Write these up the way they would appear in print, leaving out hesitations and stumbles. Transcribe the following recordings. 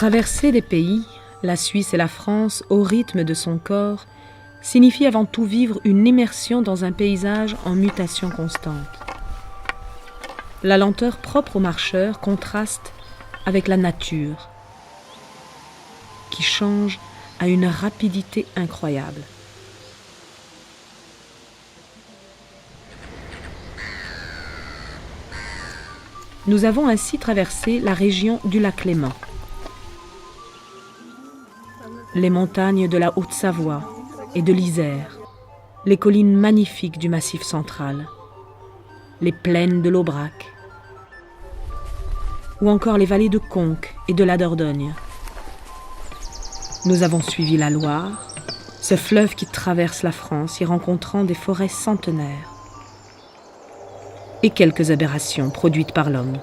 Traverser des pays, la Suisse et la France, au rythme de son corps, signifie avant tout vivre une immersion dans un paysage en mutation constante. La lenteur propre aux marcheurs contraste avec la nature, qui change à une rapidité incroyable. Nous avons ainsi traversé la région du lac Léman, les montagnes de la Haute-Savoie et de l'Isère, les collines magnifiques du Massif central, les plaines de l'Aubrac, ou encore les vallées de Conques et de la Dordogne. Nous avons suivi la Loire, ce fleuve qui traverse la France, y rencontrant des forêts centenaires, et quelques aberrations produites par l'homme.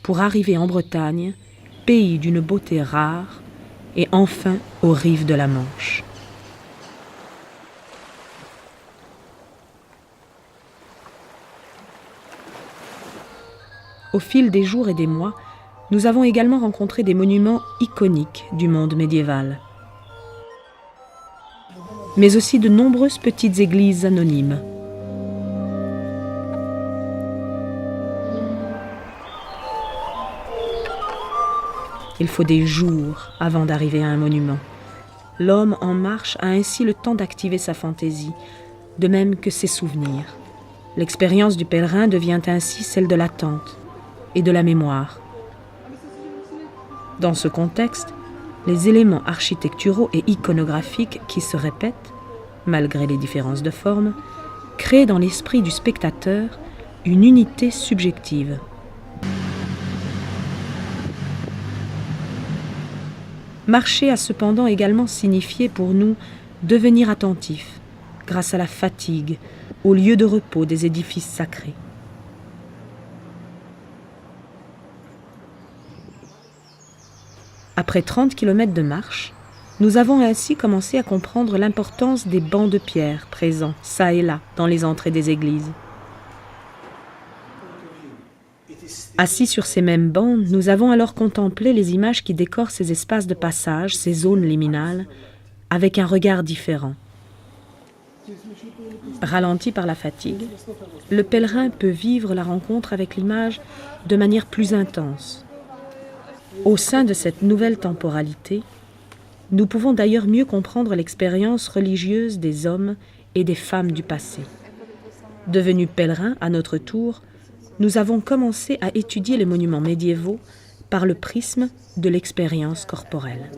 Pour arriver en Bretagne, pays d'une beauté rare, et enfin aux rives de la Manche. Au fil des jours et des mois, nous avons également rencontré des monuments iconiques du monde médiéval, mais aussi de nombreuses petites églises anonymes. Il faut des jours avant d'arriver à un monument. L'homme en marche a ainsi le temps d'activer sa fantaisie, de même que ses souvenirs. L'expérience du pèlerin devient ainsi celle de l'attente et de la mémoire. Dans ce contexte, les éléments architecturaux et iconographiques qui se répètent, malgré les différences de forme, créent dans l'esprit du spectateur une unité subjective. Marcher a cependant également signifié pour nous devenir attentifs, grâce à la fatigue, au lieu de repos des édifices sacrés. Après 30 km de marche, nous avons ainsi commencé à comprendre l'importance des bancs de pierre présents, çà et là, dans les entrées des églises. Assis sur ces mêmes bancs, nous avons alors contemplé les images qui décorent ces espaces de passage, ces zones liminales, avec un regard différent. Ralenti par la fatigue, le pèlerin peut vivre la rencontre avec l'image de manière plus intense. Au sein de cette nouvelle temporalité, nous pouvons d'ailleurs mieux comprendre l'expérience religieuse des hommes et des femmes du passé. Devenus pèlerins à notre tour, nous avons commencé à étudier les monuments médiévaux par le prisme de l'expérience corporelle.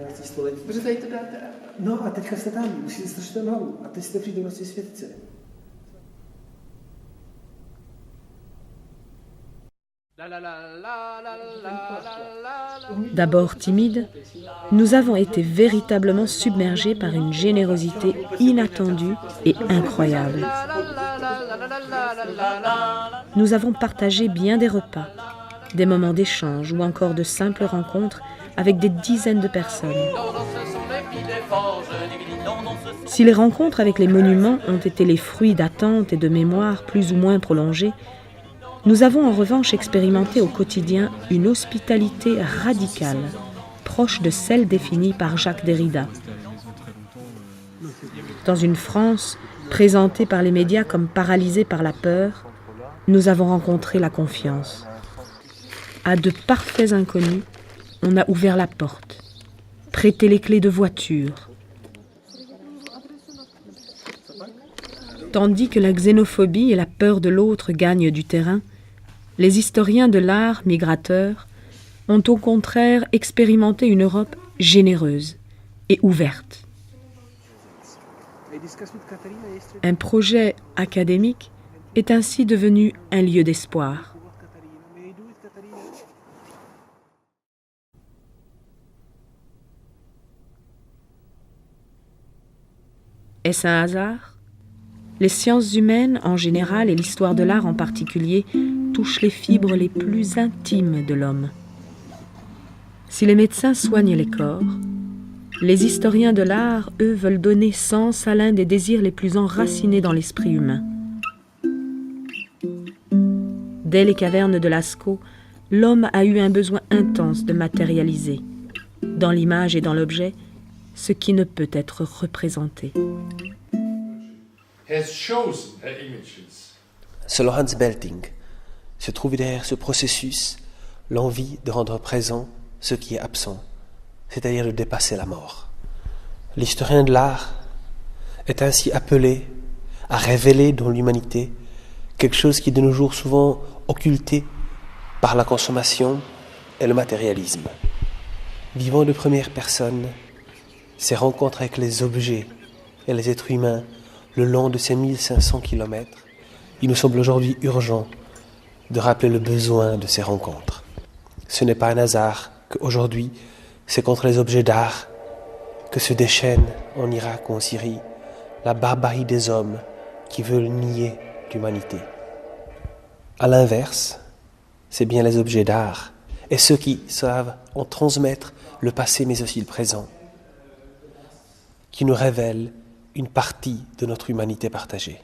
D'abord timides, nous avons été véritablement submergés par une générosité inattendue et incroyable. Nous avons partagé bien des repas, des moments d'échange ou encore de simples rencontres avec des dizaines de personnes. Si les rencontres avec les monuments ont été les fruits d'attentes et de mémoires plus ou moins prolongées, nous avons en revanche expérimenté au quotidien une hospitalité radicale, proche de celle définie par Jacques Derrida. Dans une France présentée par les médias comme paralysée par la peur, nous avons rencontré la confiance. À de parfaits inconnus, on a ouvert la porte, prêté les clés de voiture. Tandis que la xénophobie et la peur de l'autre gagnent du terrain, les historiens de l'art migrateur ont au contraire expérimenté une Europe généreuse et ouverte. Un projet académique est ainsi devenu un lieu d'espoir. Est-ce un hasard ? Les sciences humaines en général et l'histoire de l'art en particulier touchent les fibres les plus intimes de l'homme. Si les médecins soignent les corps, les historiens de l'art, eux, veulent donner sens à l'un des désirs les plus enracinés dans l'esprit humain. Dès les cavernes de Lascaux, l'homme a eu un besoin intense de matérialiser, dans l'image et dans l'objet, ce qui ne peut être représenté. Selon Hans Belting, se trouve derrière ce processus l'envie de rendre présent ce qui est absent, c'est-à-dire de dépasser la mort. L'historien de l'art est ainsi appelé à révéler dans l'humanité quelque chose qui est de nos jours souvent occulté par la consommation et le matérialisme. Vivant de première personne, ces rencontres avec les objets et les êtres humains le long de ces 1500 kilomètres, il nous semble aujourd'hui urgent de rappeler le besoin de ces rencontres. Ce n'est pas un hasard qu'aujourd'hui, c'est contre les objets d'art que se déchaîne en Irak ou en Syrie la barbarie des hommes qui veulent nier l'humanité. À l'inverse, c'est bien les objets d'art et ceux qui savent en transmettre le passé mais aussi le présent qui nous révèlent une partie de notre humanité partagée.